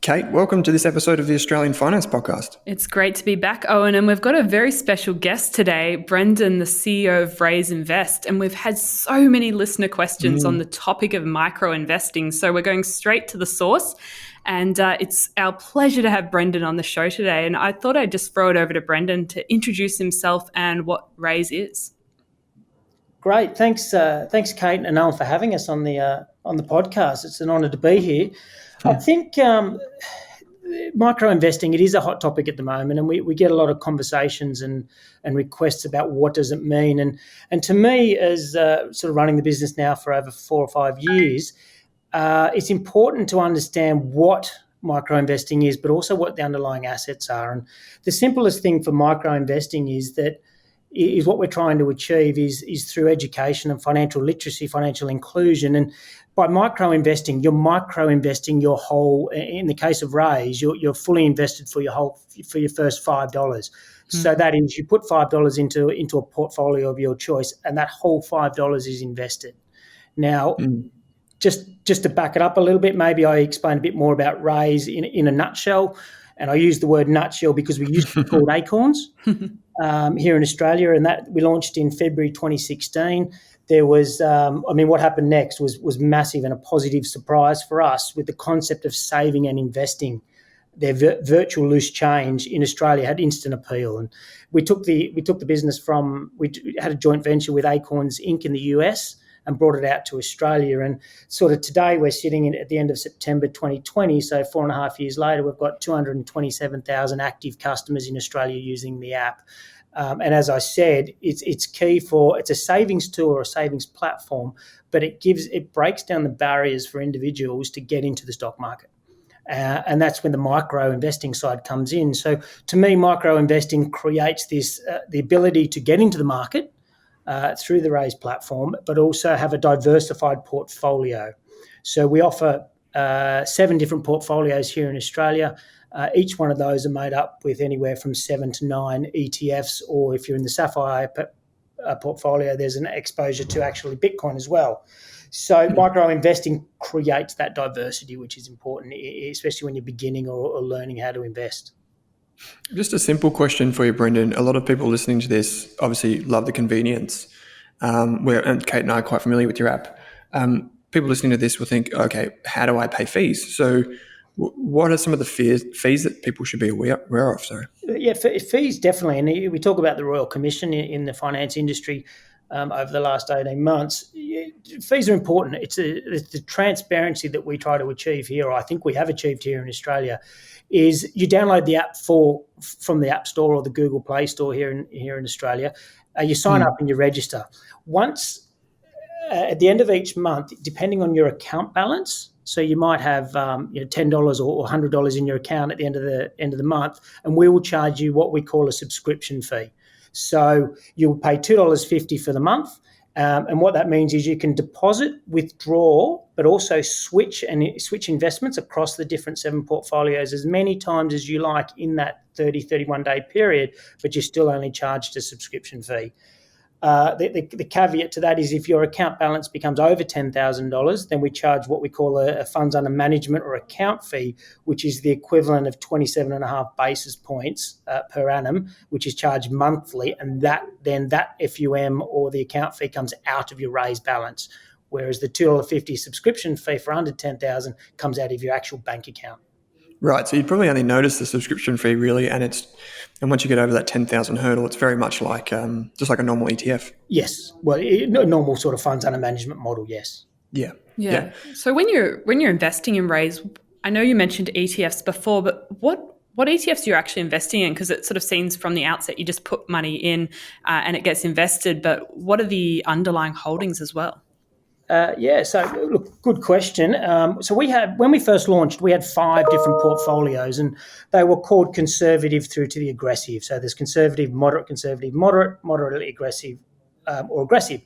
Kate, welcome to this episode of the Australian Finance Podcast. It's great to be back, Owen, and we've got a very special guest today, Brendan, the CEO of Raiz Invest, and we've had so many listener questions on the topic of micro investing, so we're going straight to the source, and it's our pleasure to have Brendan on the show today, and I thought I'd just throw it over to Brendan to introduce himself and what Raiz is. Great, thanks Kate and Owen for having us on the podcast. It's an honour to be here. I think micro investing, it is a hot topic at the moment, and we get a lot of conversations and requests about what does it mean. And to me, as sort of running the business now for over 4 or 5 years, it's important to understand what micro investing is, but also what the underlying assets are. And the simplest thing for micro investing is what we're trying to achieve is through education and financial literacy, financial inclusion. And by micro investing, you're micro investing your whole. In the case of Raiz, you're fully invested for your first $5. So that is, you put $5 into a portfolio of your choice, and that whole $5 is invested. Now, just to back it up a little bit, maybe I explain a bit more about Raiz in a nutshell. And I use the word nutshell because we used to be called Acorns here in Australia, and that we launched in February 2016. There was, what happened next was massive and a positive surprise for us with the concept of saving and investing. Their virtual loose change in Australia had instant appeal, and we took the business we had a joint venture with Acorns Inc. in the US and brought it out to Australia. And sort of today we're sitting at the end of September 2020, so 4.5 years later, we've got 227,000 active customers in Australia using the app. And as I said, it's key it's a savings tool or a savings platform, but it breaks down the barriers for individuals to get into the stock market. And that's when the micro investing side comes in. So to me, micro investing creates the ability to get into the market through the Raiz platform, but also have a diversified portfolio. So we offer 7 different portfolios here in Australia. Each one of those are made up with anywhere from 7 to 9 ETFs, or if you're in the Sapphire portfolio, there's an exposure to actually Bitcoin as well. So micro investing creates that diversity, which is important, especially when you're beginning or learning how to invest. Just a simple question for you, Brendan. A lot of people listening to this obviously love the convenience, and Kate and I are quite familiar with your app. People listening to this will think, okay, how do I pay fees? So what are some of the fees that people should be aware of? Sorry. Yeah, fees definitely. And we talk about the Royal Commission in the finance industry over the last 18 months. Fees are important. It's the transparency that we try to achieve here, or I think we have achieved here in Australia, is you download the app from the App Store or the Google Play Store here in Australia. You sign up and you register. Once at the end of each month, depending on your account balance, so you might have $10 or $100 in your account at the end of the month, and we will charge you what we call a subscription fee. So you'll pay $2.50 for the month. And what that means is you can deposit, withdraw, but also switch investments across the different 7 portfolios as many times as you like in that 31-day period, but you're still only charged a subscription fee. The caveat to that is if your account balance becomes over $10,000, then we charge what we call a funds under management or account fee, which is the equivalent of 27.5 basis points per annum, which is charged monthly, and that FUM or the account fee comes out of your Raiz balance, whereas the $2.50 subscription fee for under $10,000 comes out of your actual bank account. Right, so you'd probably only notice the subscription fee really, and once you get over that 10,000 hurdle, it's very much like just like a normal ETF. Yes, well, normal sort of funds under management model. Yes. Yeah. So when you're investing in Raiz, I know you mentioned ETFs before, but what ETFs are you actually investing in? Because it sort of seems from the outset you just put money in and it gets invested, but what are the underlying holdings as well? So look, good question. So when we first launched, we had 5 different portfolios, and they were called conservative through to the aggressive. So there's conservative, moderately aggressive, or aggressive.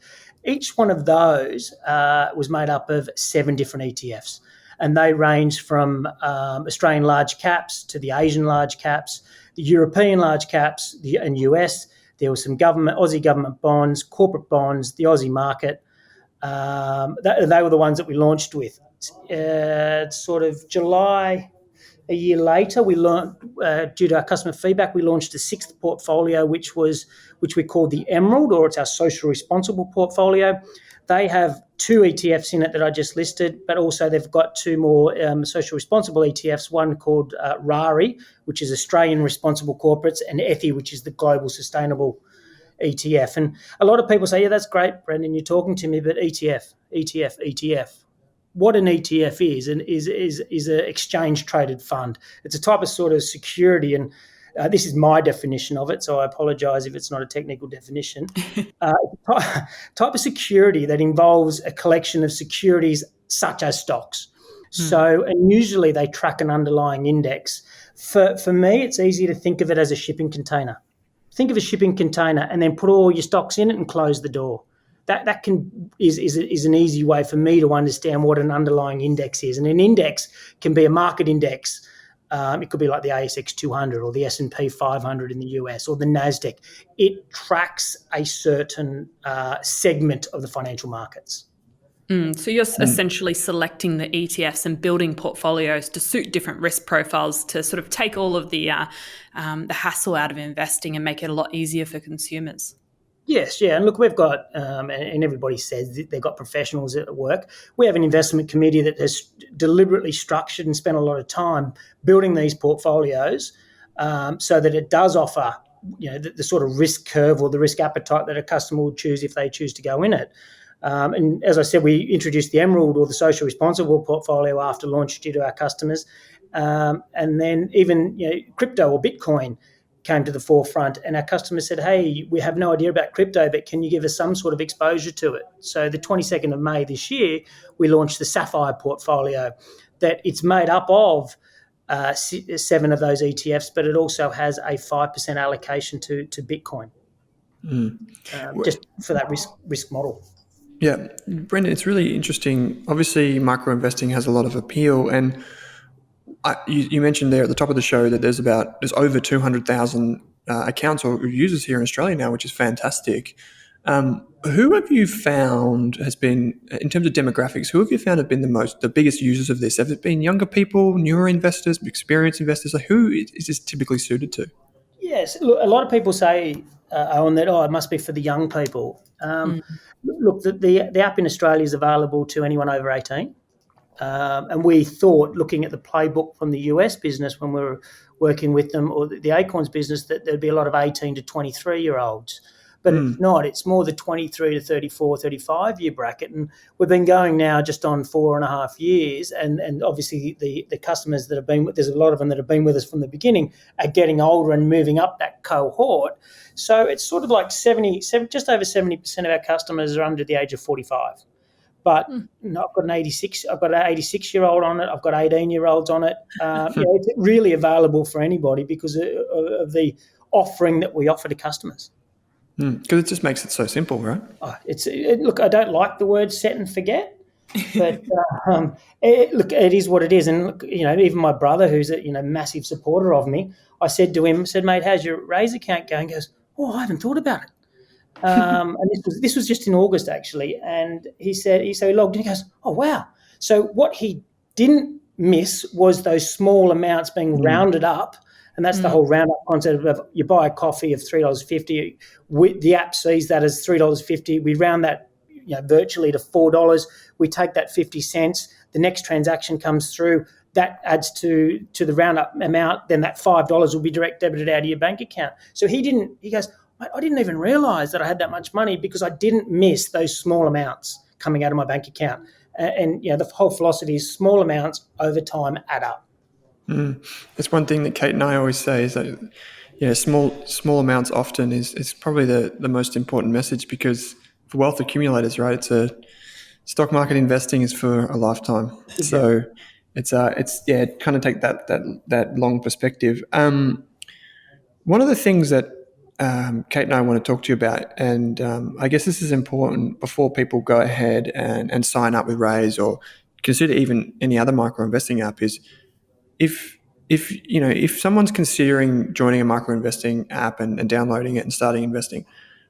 Each one of those was made up of 7 different ETFs, and they range from Australian large caps to the Asian large caps, the European large caps, and US. There was some Aussie government bonds, corporate bonds, the Aussie market. They were the ones that we launched with. Sort of July A year later, we learned, due to our customer feedback, we launched a sixth portfolio, which we called the Emerald, or it's our social responsible portfolio. They have 2 ETFs in it that I just listed, but also they've got 2 more social responsible ETFs, one called RARI, which is Australian Responsible Corporates, and ETHI, which is the Global Sustainable ETF. And a lot of people say, yeah, that's great, Brendan, you're talking to me, but ETF. What an ETF is an exchange traded fund. It's a type of sort of security, and this is my definition of it, so I apologise if it's not a technical definition. Type of security that involves a collection of securities such as stocks. So, and usually they track an underlying index. For me, it's easy to think of it as a shipping container. Think of a shipping container and then put all your stocks in it and close the door. That is an easy way for me to understand what an underlying index is. And an index can be a market index. It could be like the ASX 200 or the S&P 500 in the US or the NASDAQ. It tracks a certain segment of the financial markets. So you're essentially selecting the ETFs and building portfolios to suit different risk profiles to sort of take all of the hassle out of investing and make it a lot easier for consumers. Yes, yeah. And look, we've got, and everybody says that they've got professionals at work. We have an investment committee that has deliberately structured and spent a lot of time building these portfolios so that it does offer, the sort of risk curve or the risk appetite that a customer would choose if they choose to go in it. And as I said, we introduced the Emerald or the social responsible portfolio after launch due to our customers. And then even crypto or Bitcoin came to the forefront, and our customers said, hey, we have no idea about crypto, but can you give us some sort of exposure to it? So the 22nd of May this year, we launched the Sapphire portfolio, that it's made up of 7 of those ETFs, but it also has a 5% allocation to Bitcoin, just for that risk model. Yeah, Brendan, it's really interesting. Obviously, micro investing has a lot of appeal, and you mentioned there at the top of the show that there's over 200,000 accounts or users here in Australia now, which is fantastic. Who have you found has been, in terms of demographics, who have you found have been the biggest users of this? Have it been younger people, newer investors, experienced investors? Like, who is this typically suited to? Yes, look, a lot of people say, Owen, that it must be for the young people. Look, the app in Australia is available to anyone over 18. And we thought, looking at the playbook from the US business when we were working with them, or the Acorns business, that there'd be a lot of 18 to 23-year-olds. But it's not. It's more the 23 to 34, 35-year bracket. And we've been going now just on 4.5 years. And obviously the customers that have been with, there's a lot of them that have been with us from the beginning, are getting older and moving up that cohort. So it's sort of like just over 70% of our customers are under the age of 45. But I've got an 86-year-old on it. I've got 18-year-olds on it. It's really available for anybody because of the offering that we offer to customers. Because it just makes it so simple, right? Look, I don't like the word set and forget, but it is what it is. And look, even my brother, who's a massive supporter of me, I said to him, mate, how's your Raiz account going? He goes, I haven't thought about it. And this was just in August actually, and he logged in. He goes, oh wow! So what he didn't miss was those small amounts being rounded up, and that's the whole round up concept of you buy a coffee of $3.50. The app sees that as $3.50. We round that virtually to $4. We take that 50 cents. The next transaction comes through. That adds to the round up amount. Then that $5 will be direct debited out of your bank account. So he goes, I didn't even realise that I had that much money because I didn't miss those small amounts coming out of my bank account. And the whole philosophy is small amounts over time add up. That's one thing that Kate and I always say is that, small amounts often is probably the most important message, because for wealth accumulators, right, it's a stock market investing is for a lifetime. Exactly. So it's kind of take that long perspective. One of the things that Kate and I want to talk to you about, and I guess this is important before people go ahead and sign up with Raiz or consider even any other micro investing app, is if someone's considering joining a micro investing app and downloading it and starting investing,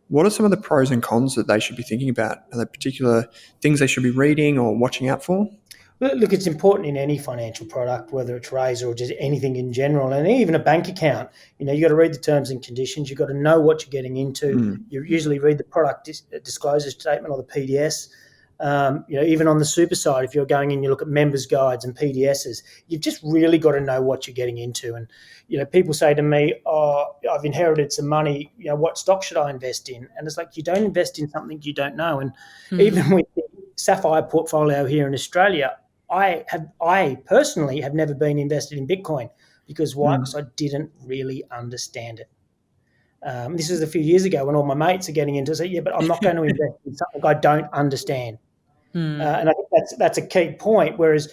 what are some of the pros and cons that they should be thinking about? Are there particular things they should be reading or watching out for? Look, it's important in any financial product, whether it's Raiz or just anything in general, and even a bank account. You got to read the terms and conditions. You've got to know what you're getting into. You usually read the product disclosure statement or the PDS. Even on the super side, if you're going in, you look at members' guides and PDSs. You've just really got to know what you're getting into. And people say to me, "Oh, I've inherited some money. What stock should I invest in?" And it's like, you don't invest in something you don't know. And even with the Sapphire portfolio here in Australia, I personally have never been invested in Bitcoin because why? Because I didn't really understand it. This is a few years ago when all my mates are getting into it. So, yeah, but I'm not going to invest in something I don't understand. And I think that's a key point. Whereas,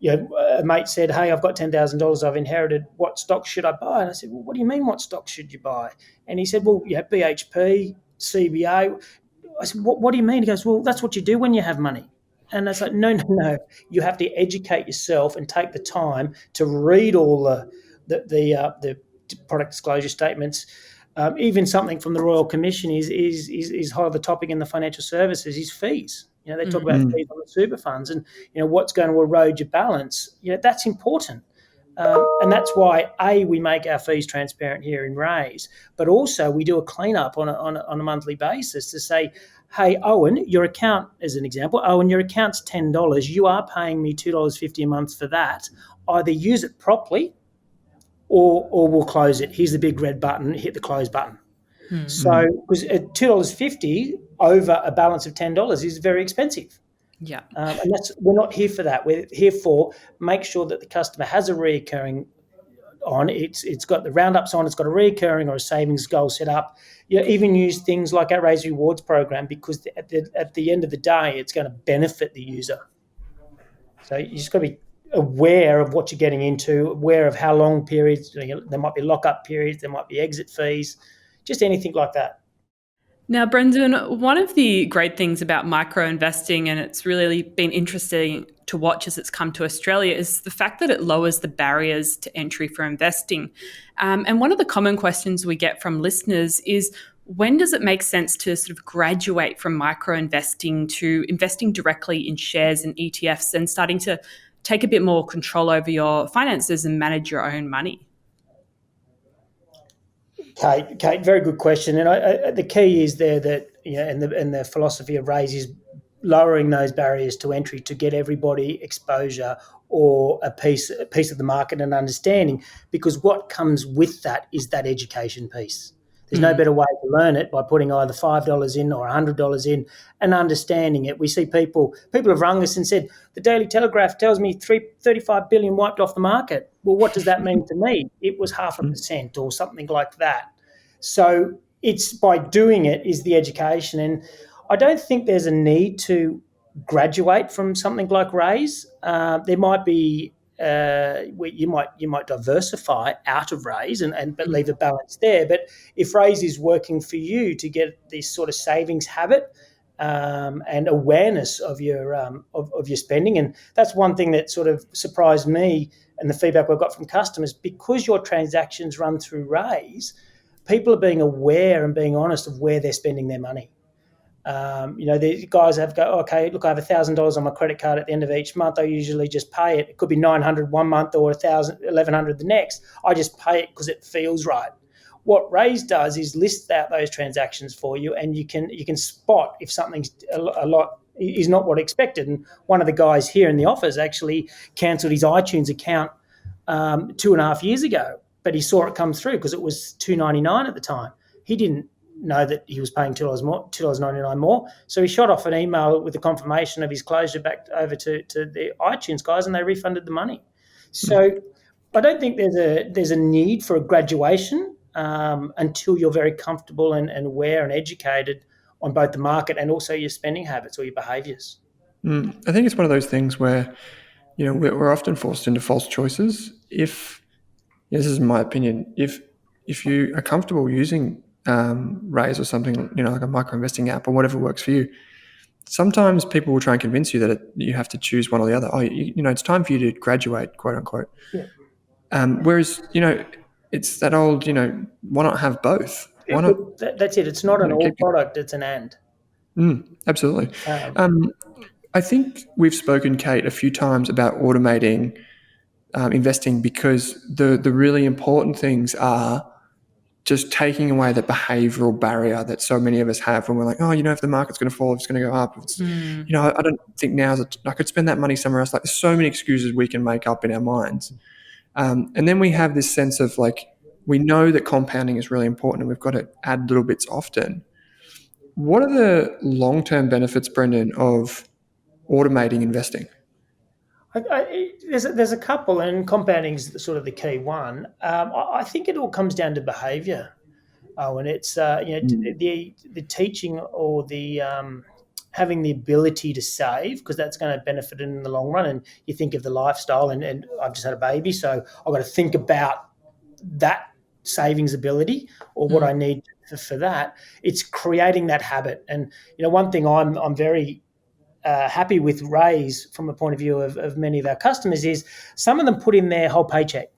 a mate said, "Hey, I've got $10,000 I've inherited. What stock should I buy?" And I said, "Well, what do you mean? What stock should you buy?" And he said, "Well, BHP, CBA." I said, "What do you mean?" He goes, "Well, that's what you do when you have money." And I was like, no. You have to educate yourself and take the time to read all the product disclosure statements. Even something from the Royal Commission is high on the topic in the financial services is fees. They talk about fees on the super funds and what's going to erode your balance. That's important. And that's why we make our fees transparent here in Raiz, but also we do a cleanup on a monthly basis to say, "Hey, Owen, your account," as an example, "Owen, your account's $10. You are paying me $2.50 a month for that. Either use it properly, or we'll close it. Here's the big red button. Hit the close button." So, because $2.50 over a balance of $10 is very expensive. Yeah. And we're not here for that. We're here for make sure that the customer has a reoccurring on. It's got the roundups on. It's got a reoccurring or a savings goal set up. Even use things like our Raiz Rewards program because at the end of the day, it's going to benefit the user. So you just got to be aware of what you're getting into, aware of how long periods. There might be lockup periods. There might be exit fees, just anything like that. Now, Brendan, one of the great things about micro investing, and it's really been interesting to watch as it's come to Australia, is the fact that it lowers the barriers to entry for investing. And one of the common questions we get from listeners is, when does it make sense to sort of graduate from micro investing to investing directly in shares and ETFs and starting to take a bit more control over your finances and manage your own money? Kate, very good question. And the key is there that, and the philosophy of Raiz is lowering those barriers to entry to get everybody exposure or a piece of the market and understanding, because what comes with that is that education piece. There's no better way to learn it by putting either $5 in or $100 in and understanding it. We see people have rung us and said, "The Daily Telegraph tells me 35 billion wiped off the market." Well, what does that mean to me? It was 0.5% or something like that. So it's by doing it is the education. And I don't think there's a need to graduate from something like Raiz. There might be you might diversify out of Raiz but leave a balance there. But if Raiz is working for you to get this sort of savings habit and awareness of your spending, and that's one thing that sort of surprised me and the feedback we've got from customers, because your transactions run through Raiz, people are being aware and being honest of where they're spending their money. The guys okay, look, I have $1,000 on my credit card at the end of each month. I usually just pay it. It could be $900 one month or $1,100 the next. I just pay it because it feels right. What Raiz does is list out those transactions for you, and you can spot if something's a lot is not what expected. And one of the guys here in the office actually cancelled his iTunes account 2.5 years ago, but he saw it come through because it was $2.99 at the time. He didn't know that he was paying $2.99 more. So he shot off an email with the confirmation of his closure back over to the iTunes guys, and they refunded the money. So I don't think there's a need for a graduation until you're very comfortable and aware and educated on both the market and also your spending habits or your behaviours. I think it's one of those things where, we're often forced into false choices. This is my opinion, if you are comfortable using Raiz or something, like a micro investing app or whatever works for you, sometimes people will try and convince you that you have to choose one or the other. It's time for you to graduate, quote unquote. Yeah. Whereas, it's that old, why not have both? Why not? That's it. It's not an all product, it's an and. Absolutely. I think we've spoken, Kate, a few times about automating investing, because the really important things are just taking away the behavioral barrier that so many of us have when we're like, oh, if the market's going to fall, if it's going to go up, if it's, I don't think I could spend that money somewhere else. Like, there's so many excuses we can make up in our minds. And then we have this sense of like, we know that compounding is really important and we've got to add little bits often. What are the long-term benefits, Brendan, of automating investing? There's a couple, and compounding is sort of the key one. I think it all comes down to behaviour. And it's the teaching, or the having the ability to save, because that's going to benefit in the long run. And you think of the lifestyle, and I've just had a baby, so I've got to think about that savings ability, or what I need for that. It's creating that habit. And one thing I'm very happy with Raiz from a point of view of many of our customers is some of them put in their whole paycheck,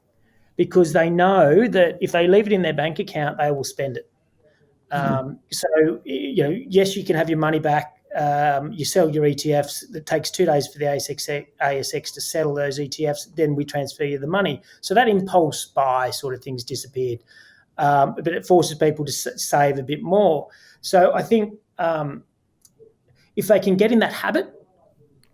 because they know that if they leave it in their bank account, they will spend it. So, yes, you can have your money back. You sell your ETFs. It takes 2 days for the ASX to settle those ETFs. Then we transfer you the money. So that impulse buy sort of thing's disappeared. But it forces people to save a bit more. So I think if they can get in that habit,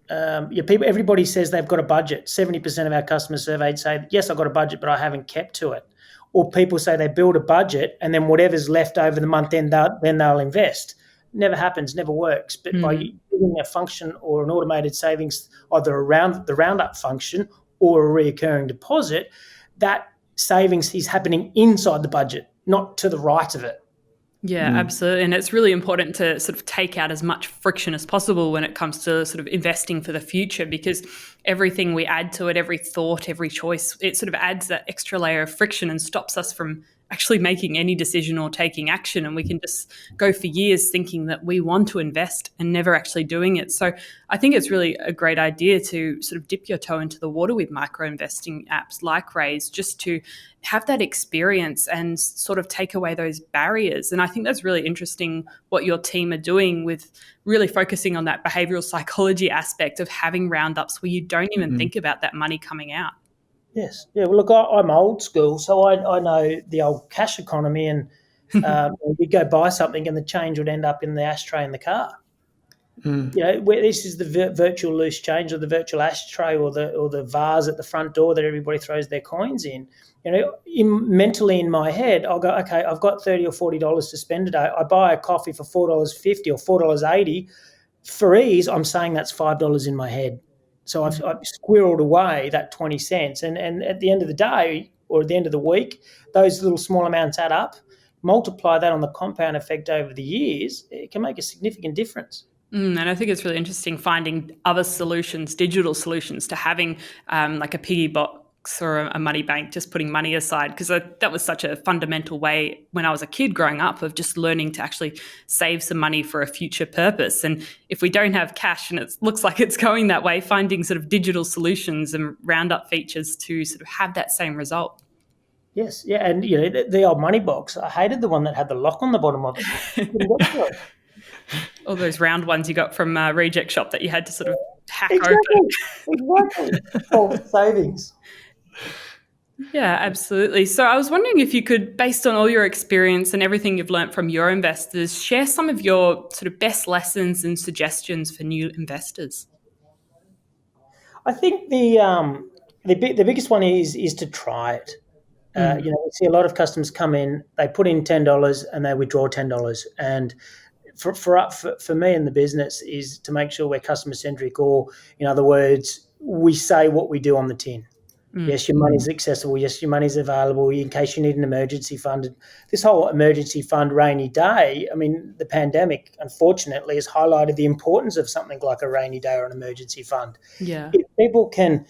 everybody says they've got a budget. 70% of our customers surveyed say, yes, I've got a budget, but I haven't kept to it. Or people say they build a budget and then whatever's left over the month, then they'll invest. Never happens, never works. But by doing a function or an automated savings, either around the roundup function or a recurring deposit, that savings is happening inside the budget, not to the right of it. Yeah, absolutely. And it's really important to sort of take out as much friction as possible when it comes to sort of investing for the future, because everything we add to it, every thought, every choice, it sort of adds that extra layer of friction and stops us from actually making any decision or taking action. And we can just go for years thinking that we want to invest and never actually doing it. So I think it's really a great idea to sort of dip your toe into the water with micro investing apps like Raiz, just to have that experience and sort of take away those barriers. And I think that's really interesting what your team are doing with really focusing on that behavioural psychology aspect of having roundups where you don't even think about that money coming out. Yes. Yeah. Well, look, I'm old school, so I know the old cash economy, and you'd go buy something and the change would end up in the ashtray in the car. Where this is the virtual loose change, or the virtual ashtray, or the vase at the front door that everybody throws their coins in. Mentally in my head, I'll go, okay, I've got $30 or $40 to spend today. I buy a coffee for $4.50 or $4.80. For ease, I'm saying that's $5 in my head. So I've squirreled away that 20 cents. And at the end of the day, or at the end of the week, those little small amounts add up. Multiply that on the compound effect over the years, it can make a significant difference. And I think it's really interesting finding other solutions, digital solutions, to having like a piggy box or a money bank, just putting money aside, because that was such a fundamental way when I was a kid growing up of just learning to actually save some money for a future purpose. And if we don't have cash and it looks like it's going that way, finding sort of digital solutions and roundup features to sort of have that same result. Yes, yeah, and the old money box, I hated the one that had the lock on the bottom of it. All those round ones you got from Reject Shop that you had to sort of hack open. Exactly. Savings. Yeah, absolutely. So I was wondering if you could, based on all your experience and everything you've learned from your investors, share some of your sort of best lessons and suggestions for new investors. I think the biggest one is to try it. We see a lot of customers come in, they put in $10 and they withdraw $10. And for me in the business is to make sure we're customer centric, or in other words, we say what we do on the tin. Yes, your money's accessible. Yes, your money's available in case you need an emergency fund. This whole emergency fund, rainy day, I mean, the pandemic, unfortunately, has highlighted the importance of something like a rainy day or an emergency fund. Yeah. If people can,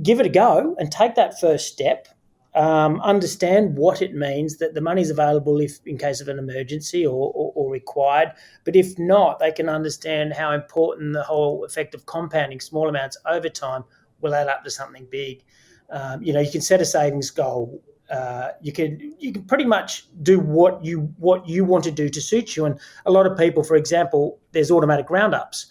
give it a go and take that first step, understand what it means that the money's available if in case of an emergency or required. But if not, they can understand how important the whole effect of compounding small amounts over time will add up to something big. You can set a savings goal. You can pretty much do what you want to do to suit you. And a lot of people, for example, there's automatic roundups.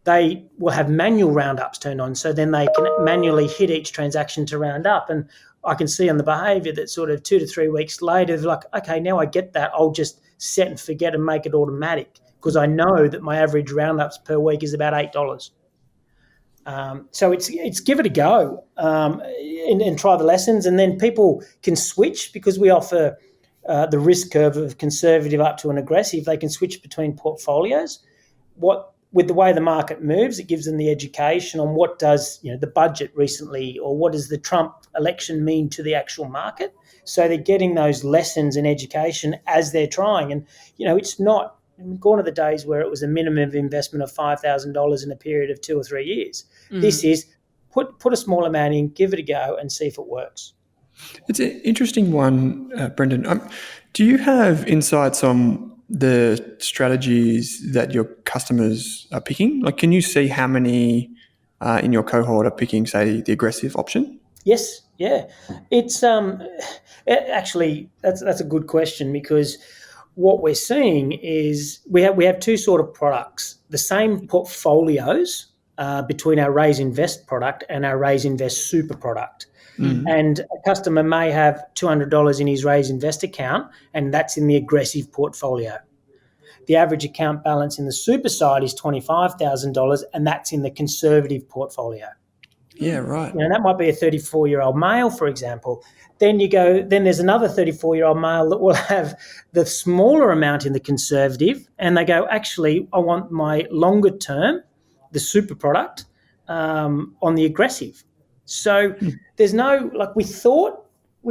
they will have manual roundups turned on. So then they can manually hit each transaction to round up. And I can see on the behaviour that sort of 2 to 3 weeks later, they're like, okay, now I get that. I'll just set and forget and make it automatic because I know that my average roundups per week is about $8. So it's give it a go and try the lessons, and then people can switch because we offer the risk curve of conservative up to an aggressive. They can switch between portfolios. With the way the market moves, it gives them the education on what does the budget recently or what does the Trump election mean to the actual market. So they're getting those lessons and education as they're trying, and it's not. Gone are the days where it was a minimum investment of $5,000 in a period of 2 or 3 years. This is put a small amount in, give it a go, and see if it works. It's an interesting one, Brendan. Do you have insights on the strategies that your customers are picking? Like, can you see how many in your cohort are picking, say, the aggressive option? Yes, yeah. It's actually that's a good question because what we're seeing is we have two sort of products, the same portfolios between our Raiz Invest product and our Raiz Invest Super product. Mm-hmm. And a customer may have $200 in his Raiz Invest account, and that's in the aggressive portfolio. The average account balance in the super side is $25,000, and that's in the conservative portfolio. Yeah, right. That might be a 34-year-old male, for example. Then there's another 34-year-old male that will have the smaller amount in the conservative, and they go, actually, I want my longer term, the super product, on the aggressive. So there's no, we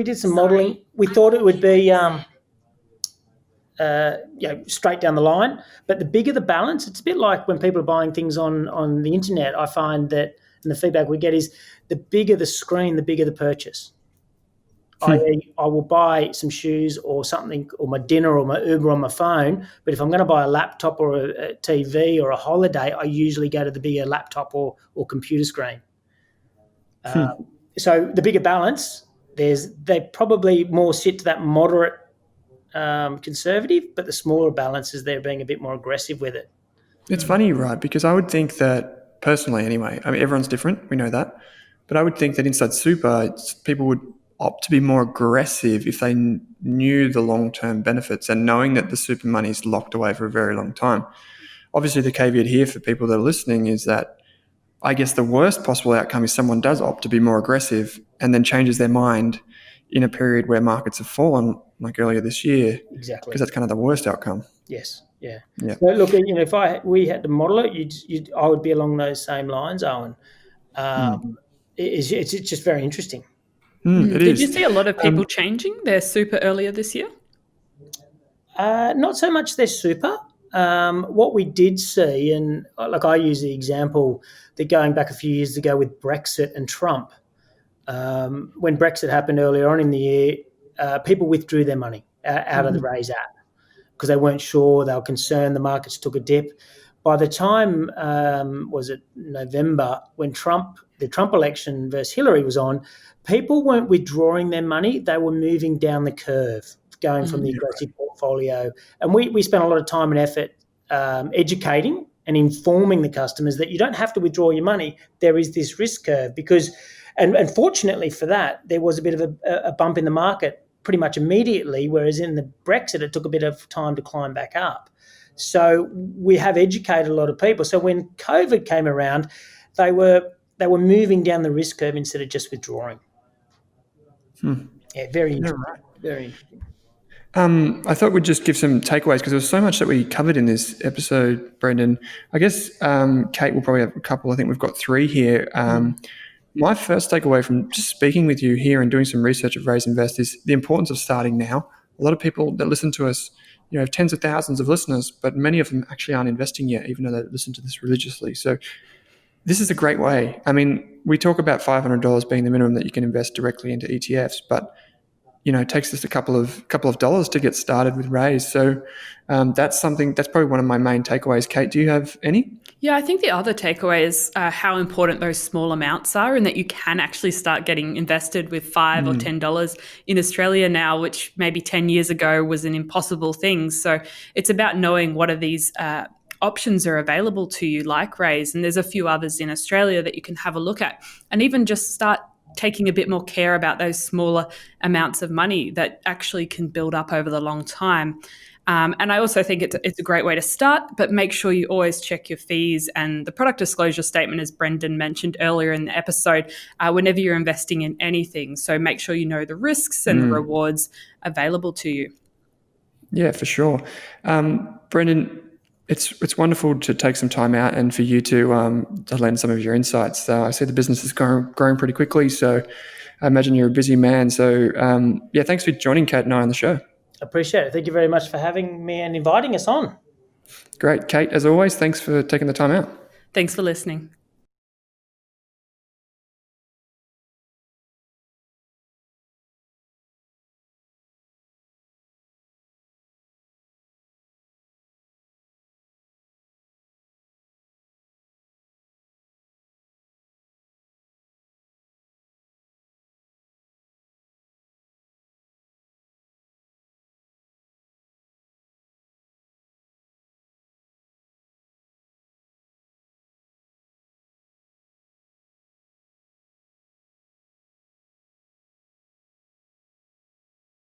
did some modelling. We thought it would be straight down the line, but the bigger the balance, it's a bit like when people are buying things on the internet. I find that, and the feedback we get is the bigger the screen, the bigger the purchase. I.e., I will buy some shoes or something, or my dinner or my Uber on my phone, but if I'm going to buy a laptop or a TV or a holiday, I usually go to the bigger laptop or computer screen. So the bigger balance, they probably more sit to that moderate conservative, but the smaller balance is they're being a bit more aggressive with it. It's funny, right? Because I would think that, personally anyway, I mean, everyone's different, we know that, but I would think that inside super, people would opt to be more aggressive if they knew the long-term benefits and knowing that the super money is locked away for a very long time. Obviously, the caveat here for people that are listening is that I guess the worst possible outcome is someone does opt to be more aggressive and then changes their mind in a period where markets have fallen, like earlier this year. Exactly. Because that's kind of the worst outcome. Yes. Yeah. Yeah. So look, if we had to model it, I would be along those same lines, Owen. It's just very interesting. Did you see a lot of people changing their super earlier this year? Not so much their super. What we did see, and I use the example that going back a few years ago with Brexit and Trump, when Brexit happened earlier on in the year, people withdrew their money out of the Raiz app because they weren't sure, they were concerned, the markets took a dip. By the time, was it November, when the Trump election versus Hillary was on, people weren't withdrawing their money, they were moving down the curve, going from the aggressive portfolio. And we spent a lot of time and effort educating and informing the customers that you don't have to withdraw your money. There is this risk curve because, and fortunately for that, there was a bit of a bump in the market pretty much immediately, whereas in the Brexit, it took a bit of time to climb back up. So we have educated a lot of people. So when COVID came around, they were moving down the risk curve instead of just withdrawing. Yeah, very interesting. Right. Very interesting. I thought we'd just give some takeaways because there was so much that we covered in this episode, Brendan. I guess Kate will probably have a couple. I think we've got 3 here. My first takeaway from just speaking with you here and doing some research of Raiz Invest is the importance of starting now. A lot of people that listen to us, have tens of thousands of listeners, but many of them actually aren't investing yet, even though they listen to this religiously. So this is a great way. I mean, we talk about $500 being the minimum that you can invest directly into ETFs, but it takes just a couple of dollars to get started with Raiz. So that's probably one of my main takeaways. Kate, do you have any? Yeah, I think the other takeaway is how important those small amounts are and that you can actually start getting invested with $5 or $10 in Australia now, which maybe 10 years ago was an impossible thing. So it's about knowing what are these options are available to you, like Raiz, and there's a few others in Australia that you can have a look at, and even just start taking a bit more care about those smaller amounts of money that actually can build up over the long time. And I also think it's a great way to start, but make sure you always check your fees and the product disclosure statement, as Brendan mentioned earlier in the episode, whenever you're investing in anything. So make sure you know the risks and the rewards available to you. Yeah, for sure. Brendan, it's wonderful to take some time out and for you to lend some of your insights. I see the business is growing pretty quickly, so I imagine you're a busy man. So thanks for joining Kate and I on the show. Appreciate it. Thank you very much for having me and inviting us on. Great. Kate, as always, thanks for taking the time out. Thanks for listening.